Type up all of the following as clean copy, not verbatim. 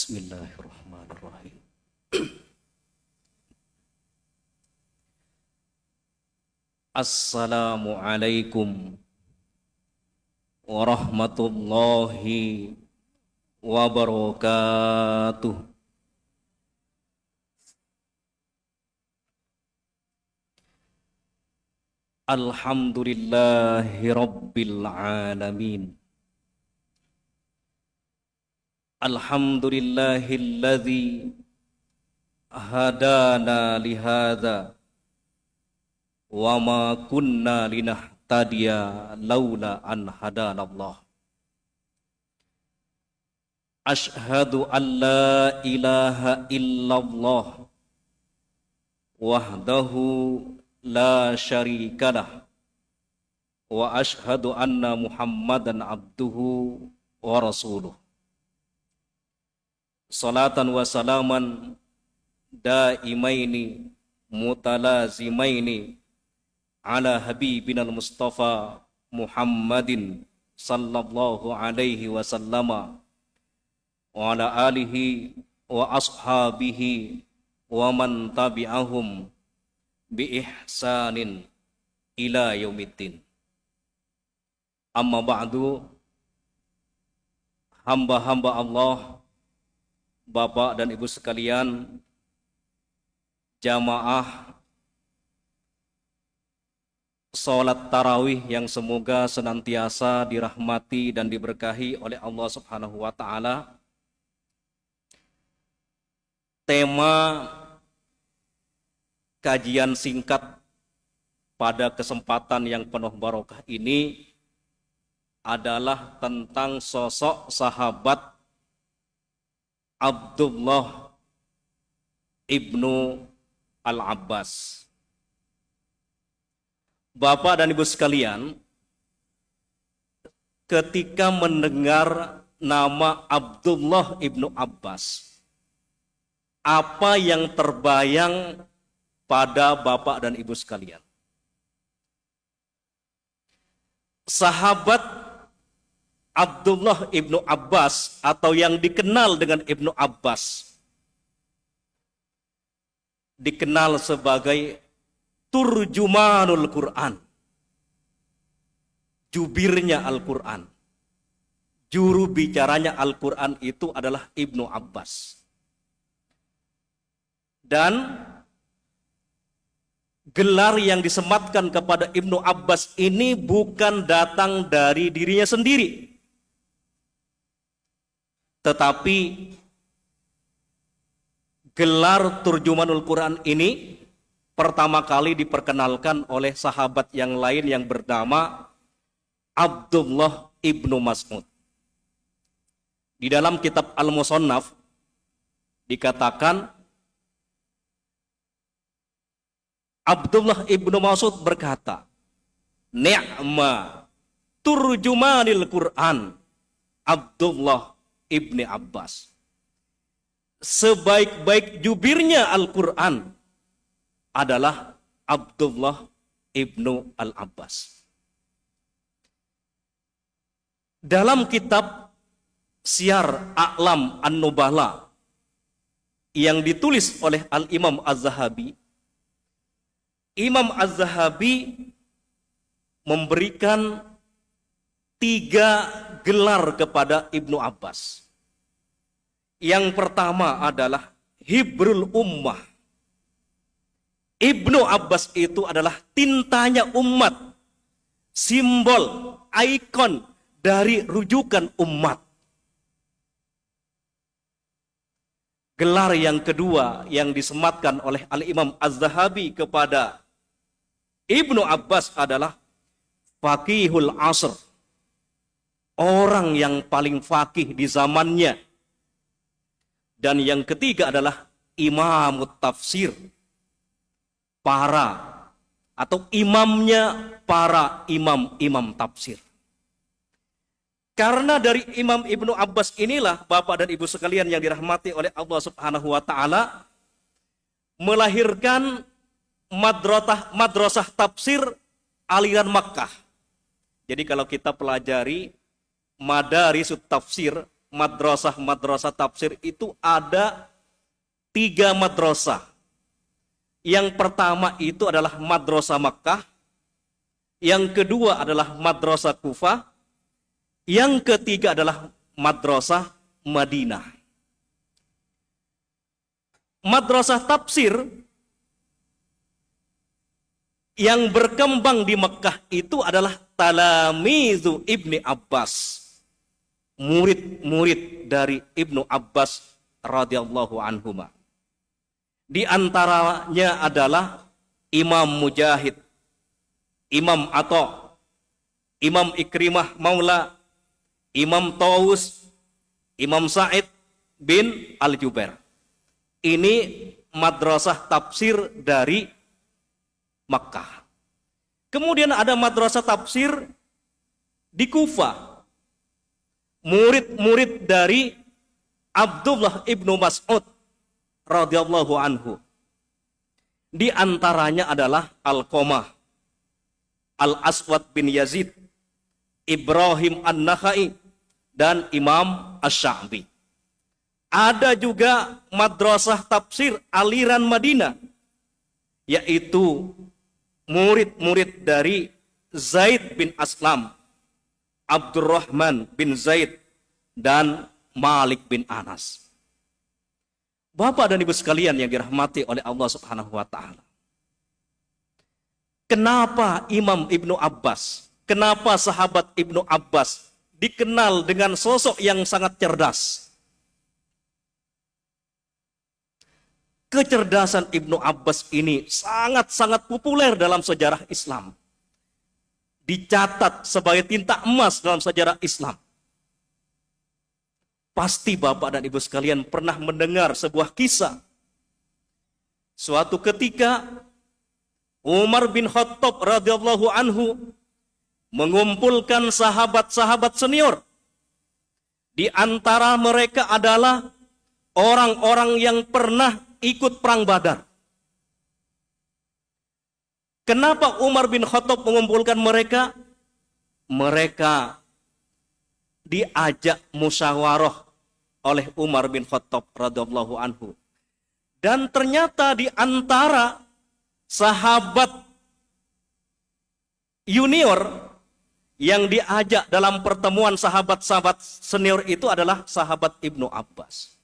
Bismillahirrahmanirrahim. Assalamualaikum warahmatullahi wabarakatuh. Alhamdulillahi rabbil alamin. Alhamdulillahilladzi hadana lihadza wa ma kunna linahtadiya laula an hadanallah. Ashhadu an la ilaha illallah wahdahu la syarikalah wa ashhadu anna Muhammadan abduhu wa rasuluh. Salatan wa salaman daimaini mutalazimaini ala habibinal Mustafa Muhammadin sallallahu alaihi wasallama wa ala alihi wa ashabihi wa man tabi'ahum bi ihsanin ila yaumiddin. Amma ba'du, hamba-hamba Allah, Bapak dan Ibu sekalian, jamaah salat tarawih yang semoga senantiasa dirahmati dan diberkahi oleh Allah Subhanahu wa taala. Tema kajian singkat pada kesempatan yang penuh barokah ini adalah tentang sosok sahabat Abdullah ibnu Al-Abbas. Bapak dan Ibu sekalian, ketika mendengar nama Abdullah ibnu Abbas, apa yang terbayang pada Bapak dan Ibu sekalian? Sahabat Abdullah ibnu Abbas atau yang dikenal dengan Ibnu Abbas dikenal sebagai turjumanul Quran, jubirnya Al-Quran, juru bicaranya Al-Quran itu adalah Ibnu Abbas. Dan gelar yang disematkan kepada Ibnu Abbas ini bukan datang dari dirinya sendiri, tetapi gelar turjumanul Quran ini pertama kali diperkenalkan oleh sahabat yang lain yang bernama Abdullah ibnu Mas'ud. Di dalam kitab Al-Musannaf dikatakan Abdullah ibnu Mas'ud berkata, "Ni'ma turjumanil Quran Abdullah ibni Abbas." Sebaik-baik jubirnya Al-Quran adalah Abdullah ibnu Al-Abbas. Dalam kitab Syiar A'lam An-Nubala yang ditulis oleh Al-Imam Az-Zahabi, Imam Az-Zahabi memberikan 3 gelar kepada Ibnu Abbas. Yang pertama adalah Hibrul Ummah. Ibnu Abbas itu adalah tintanya umat, simbol, ikon dari rujukan umat. Gelar yang kedua yang disematkan oleh Al-Imam Az-Zahabi kepada Ibnu Abbas adalah Faqihul Asr, orang yang paling faqih di zamannya. Dan yang ketiga adalah Imamut Tafsir, imamnya para imam-imam tafsir. Karena dari Imam Ibnu Abbas inilah Bapak dan Ibu sekalian yang dirahmati oleh Allah Subhanahu wa taala melahirkan madrasah tafsir aliran Makkah. Jadi kalau kita pelajari Madarisut Tafsir madrasah tafsir itu ada 3 madrasah. Yang pertama itu adalah madrasah Makkah, yang kedua adalah madrasah Kufah, yang ketiga adalah madrasah Madinah. Madrasah tafsir yang berkembang di Mekah itu adalah talamizu Ibni Abbas, murid-murid dari Ibnu Abbas radhiyallahu anhuma. Di antaranya adalah Imam Mujahid, Imam Atha, Imam Ikrimah Maula, Imam Tawus, Imam Sa'id bin Al-Jubair. Ini madrasah tafsir dari Makkah. Kemudian ada madrasah tafsir di Kufah. Murid-murid dari Abdullah ibnu Mas'ud radhiyallahu anhu. Di antaranya adalah Al-Qamah, Al-Aswad bin Yazid, Ibrahim An-Nakhai, dan Imam Asy-Sya'bi. Ada juga madrasah tafsir aliran Madinah, yaitu murid-murid dari Zaid bin Aslam, Abdurrahman bin Zaid, dan Malik bin Anas. Bapak dan Ibu sekalian yang dirahmati oleh Allah Subhanahu wa taala. Kenapa Imam Ibnu Abbas, kenapa sahabat Ibnu Abbas dikenal dengan sosok yang sangat cerdas? Kecerdasan Ibnu Abbas ini sangat-sangat populer dalam sejarah Islam. Dicatat sebagai tinta emas dalam sejarah Islam. Pasti Bapak dan Ibu sekalian pernah mendengar sebuah kisah. Suatu ketika Umar bin Khattab radhiyallahu anhu mengumpulkan sahabat-sahabat senior. Di antara mereka adalah orang-orang yang pernah ikut perang Badar. Kenapa Umar bin Khattab mengumpulkan mereka? Mereka diajak musyawarah oleh Umar bin Khattab radhiyallahu anhu. Dan ternyata di antara sahabat junior yang diajak dalam pertemuan sahabat-sahabat senior itu adalah sahabat Ibnu Abbas.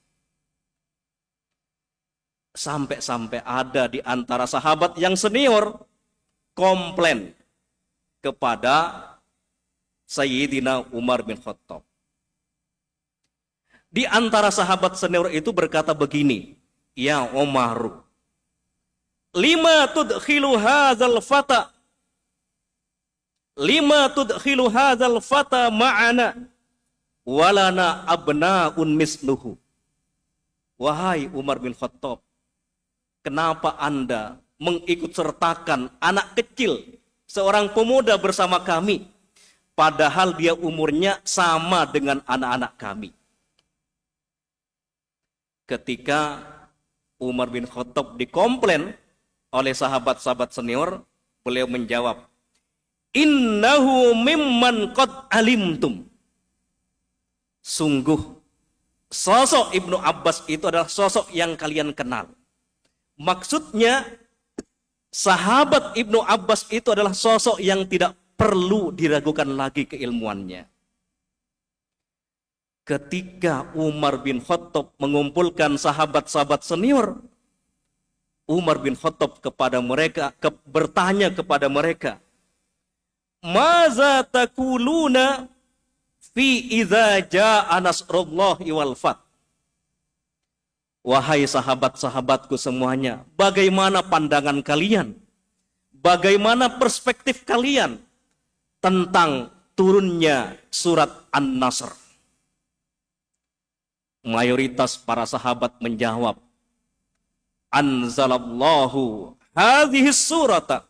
Sampai-sampai ada di antara sahabat yang senior komplain kepada Sayyidina Umar bin Khattab. Di antara sahabat senior itu berkata begini, "Ya Umaru, lima tudkhilu hadzal fata ma'ana walana abnaun misluhu." Wahai Umar bin Khattab, kenapa Anda mengikut sertakan anak kecil, seorang pemuda bersama kami, padahal dia umurnya sama dengan anak-anak kami? Ketika Umar bin Khattab dikomplain oleh sahabat-sahabat senior, beliau menjawab, "Innahu mimman qad alimtum." Sungguh, sosok Ibnu Abbas itu adalah sosok yang kalian kenal. Maksudnya, sahabat Ibnu Abbas itu adalah sosok yang tidak perlu diragukan lagi keilmuannya. Ketika Umar bin Khattab mengumpulkan sahabat-sahabat senior, Umar bin Khattab bertanya kepada mereka, "Maza taquluna fi idza jaa nasrullahi wal fath?" Wahai sahabat-sahabatku semuanya, bagaimana pandangan kalian? Bagaimana perspektif kalian tentang turunnya surat An-Nasr? Mayoritas para sahabat menjawab, "Anzalallahu hadhihi surata."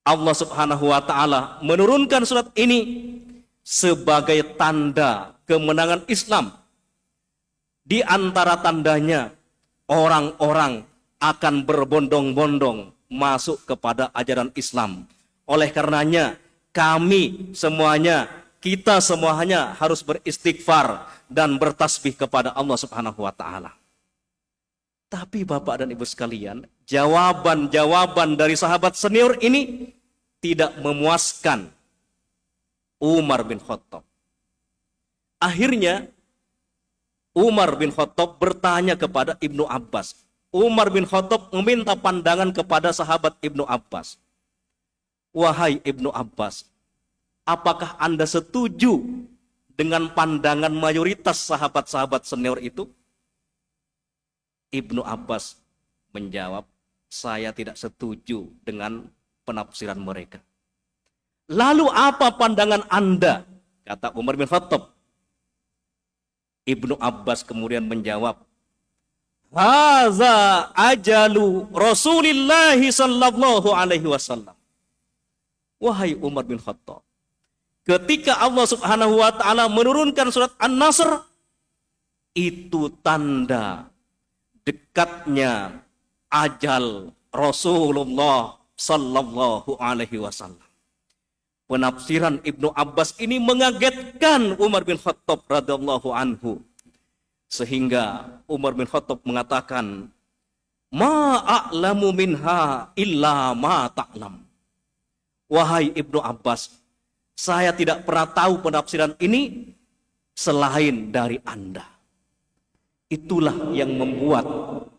Allah Subhanahu wa taala menurunkan surat ini sebagai tanda kemenangan Islam. Di antara tandanya, orang-orang akan berbondong-bondong masuk kepada ajaran Islam. Oleh karenanya, kami semuanya kita semuanya harus beristighfar dan bertasbih kepada Allah Subhanahu wa taala. Tapi Bapak dan Ibu sekalian, jawaban-jawaban dari sahabat senior ini tidak memuaskan Umar bin Khattab. Akhirnya Umar bin Khattab bertanya kepada Ibnu Abbas. Umar bin Khattab meminta pandangan kepada sahabat Ibnu Abbas. Wahai Ibnu Abbas, apakah Anda setuju dengan pandangan mayoritas sahabat-sahabat senior itu? Ibnu Abbas menjawab, saya tidak setuju dengan penafsiran mereka. Lalu apa pandangan Anda? Kata Umar bin Khattab. Ibnu Abbas kemudian menjawab, haza ajalu Rasulillah sallallahu alaihi wasallam. Wahai Umar bin Khattab, ketika Allah Subhanahu wa taala menurunkan surat An-Nasr, itu tanda dekatnya ajal Rasulullah sallallahu alaihi wasallam. Penafsiran Ibnu Abbas ini mengagetkan Umar bin Khattab radhiyallahu anhu. Sehingga Umar bin Khattab mengatakan, ma a'lamu minha illa ma ta'lam. Wahai Ibnu Abbas, saya tidak pernah tahu penafsiran ini selain dari Anda. Itulah yang membuat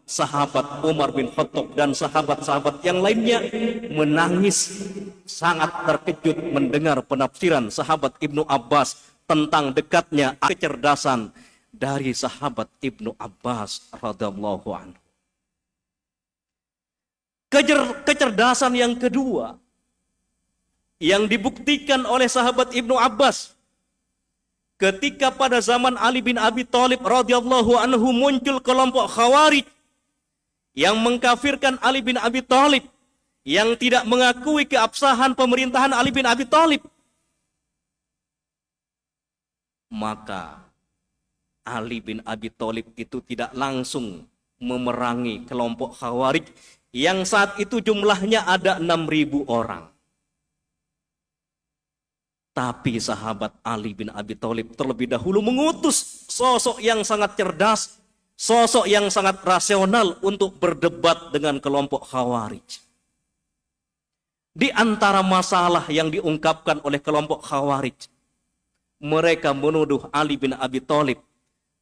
sahabat Umar bin Khattab dan sahabat-sahabat yang lainnya menangis, sangat terkejut mendengar penafsiran sahabat Ibnu Abbas tentang dekatnya kecerdasan dari sahabat Ibnu Abbas radhiyallahu anhu. Kecerdasan yang kedua yang dibuktikan oleh sahabat Ibnu Abbas ketika pada zaman Ali bin Abi Thalib radhiyallahu anhu muncul kelompok Khawarij yang mengkafirkan Ali bin Abi Thalib, yang tidak mengakui keabsahan pemerintahan Ali bin Abi Thalib. Maka Ali bin Abi Thalib itu tidak langsung memerangi kelompok Khawarij yang saat itu jumlahnya ada 6.000 orang. Tapi sahabat Ali bin Abi Thalib terlebih dahulu mengutus sosok yang sangat cerdas, sosok yang sangat rasional untuk berdebat dengan kelompok Khawarij. Di antara masalah yang diungkapkan oleh kelompok Khawarij, mereka menuduh Ali bin Abi Thalib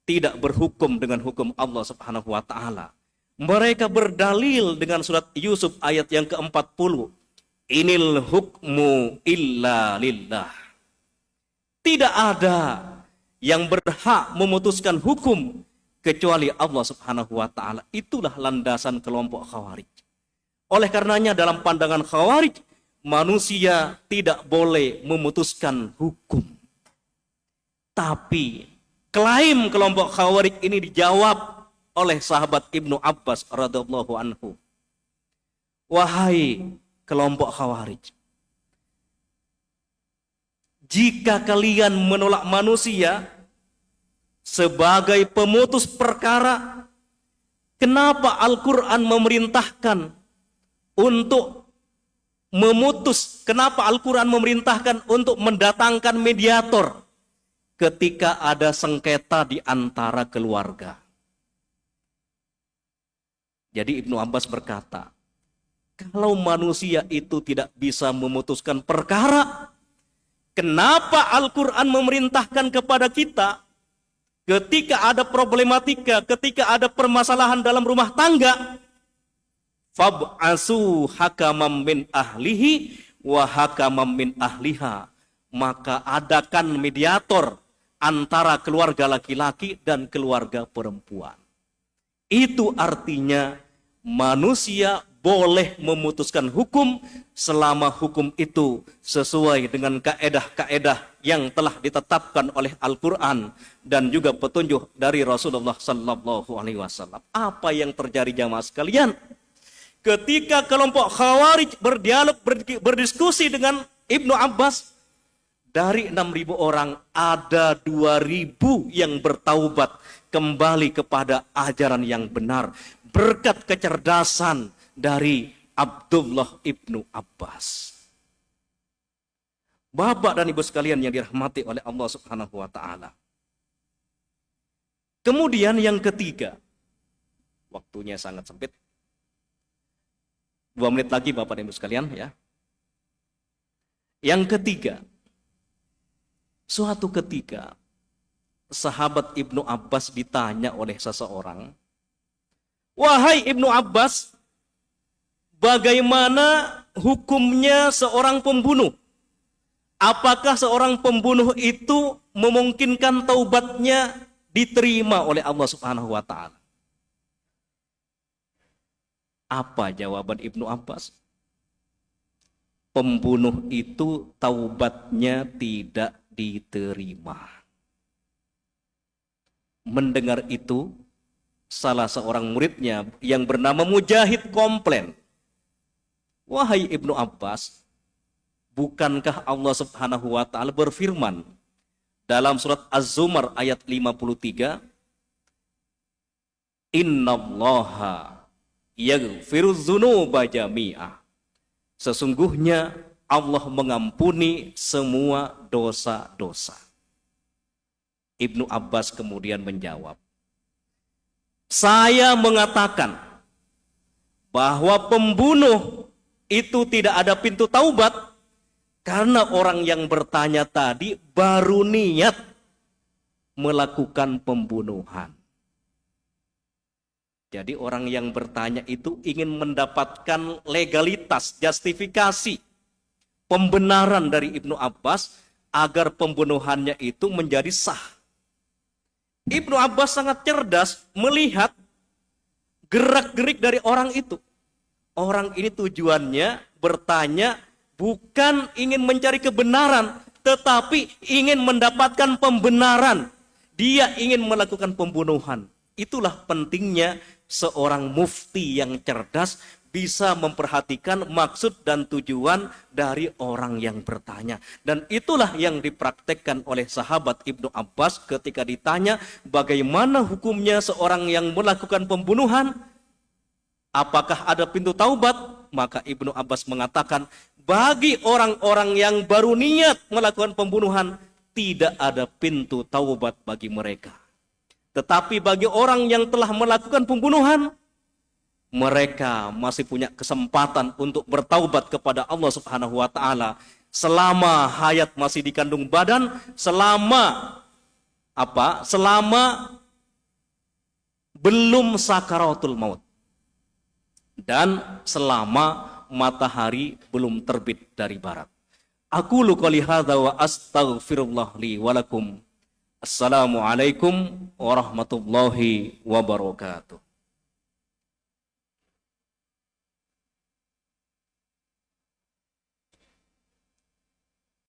tidak berhukum dengan hukum Allah Subhanahu wa taala. Mereka berdalil dengan surat Yusuf ayat yang ke-40. Inil hukmu illa lillah. Tidak ada yang berhak memutuskan hukum kecuali Allah Subhanahu wa taala. Itulah landasan kelompok Khawarij. Oleh karenanya dalam pandangan Khawarij, manusia tidak boleh memutuskan hukum. Tapi klaim kelompok Khawarij ini dijawab oleh sahabat Ibnu Abbas radhiyallahu anhu. Wahai kelompok Khawarij, jika kalian menolak manusia sebagai pemutus perkara, kenapa Al-Quran memerintahkan untuk memutus? Kenapa Al-Quran memerintahkan untuk mendatangkan mediator ketika ada sengketa di antara keluarga? Jadi Ibnu Abbas berkata, kalau manusia itu tidak bisa memutuskan perkara, kenapa Al-Quran memerintahkan kepada kita ketika ada problematika, ketika ada permasalahan dalam rumah tangga, fab'asu hakamam min ahlihi wa hakamam min ahliha, maka adakan mediator antara keluarga laki-laki dan keluarga perempuan. Itu artinya manusia boleh memutuskan hukum selama hukum itu sesuai dengan kaedah-kaedah yang telah ditetapkan oleh Al-Quran dan juga petunjuk dari Rasulullah sallallahu alaihi wasallam. Apa yang terjadi jamaah sekalian? Ketika kelompok Khawarij berdialog, berdiskusi dengan Ibnu Abbas, dari 6.000 orang ada 2.000 yang bertaubat kembali kepada ajaran yang benar berkat kecerdasan dari Abdullah ibnu Abbas. Bapak dan Ibu sekalian yang dirahmati oleh Allah Subhanahu wa taala. Kemudian yang ketiga, waktunya sangat sempit. 2 menit lagi Bapak dan Ibu sekalian ya. Yang ketiga, suatu ketika sahabat Ibnu Abbas ditanya oleh seseorang, "Wahai Ibnu Abbas, bagaimana hukumnya seorang pembunuh? Apakah seorang pembunuh itu memungkinkan taubatnya diterima oleh Allah Subhanahu wa taala?" Apa jawaban Ibnu Abbas? Pembunuh itu taubatnya tidak diterima. Mendengar itu, salah seorang muridnya yang bernama Mujahid komplain, "Wahai Ibnu Abbas, bukankah Allah Subhanahu wa taala berfirman dalam surat Az-Zumar ayat 53, Innallaha yaghfirudz dzunuba jami'ah. Sesungguhnya Allah mengampuni semua dosa-dosa." Ibnu Abbas kemudian menjawab, "Saya mengatakan bahwa pembunuh itu tidak ada pintu taubat karena orang yang bertanya tadi baru niat melakukan pembunuhan." Jadi orang yang bertanya itu ingin mendapatkan legalitas, justifikasi, pembenaran dari Ibnu Abbas agar pembunuhannya itu menjadi sah. Ibnu Abbas sangat cerdas melihat gerak-gerik dari orang itu. Orang ini tujuannya bertanya bukan ingin mencari kebenaran, tetapi ingin mendapatkan pembenaran. Dia ingin melakukan pembunuhan. Itulah pentingnya seorang mufti yang cerdas bisa memperhatikan maksud dan tujuan dari orang yang bertanya. Dan itulah yang dipraktekkan oleh sahabat Ibnu Abbas ketika ditanya bagaimana hukumnya seorang yang melakukan pembunuhan, apakah ada pintu taubat? Maka Ibnu Abbas mengatakan, bagi orang-orang yang baru niat melakukan pembunuhan, tidak ada pintu taubat bagi mereka. Tetapi bagi orang yang telah melakukan pembunuhan, mereka masih punya kesempatan untuk bertaubat kepada Allah Subhanahu wa taala selama hayat masih dikandung badan, selama belum sakaratul maut, dan selama matahari belum terbit dari barat. Aqulu qouli hadza wa astaghfirullah li wa lakum. Assalamualaikum warahmatullahi wabarakatuh.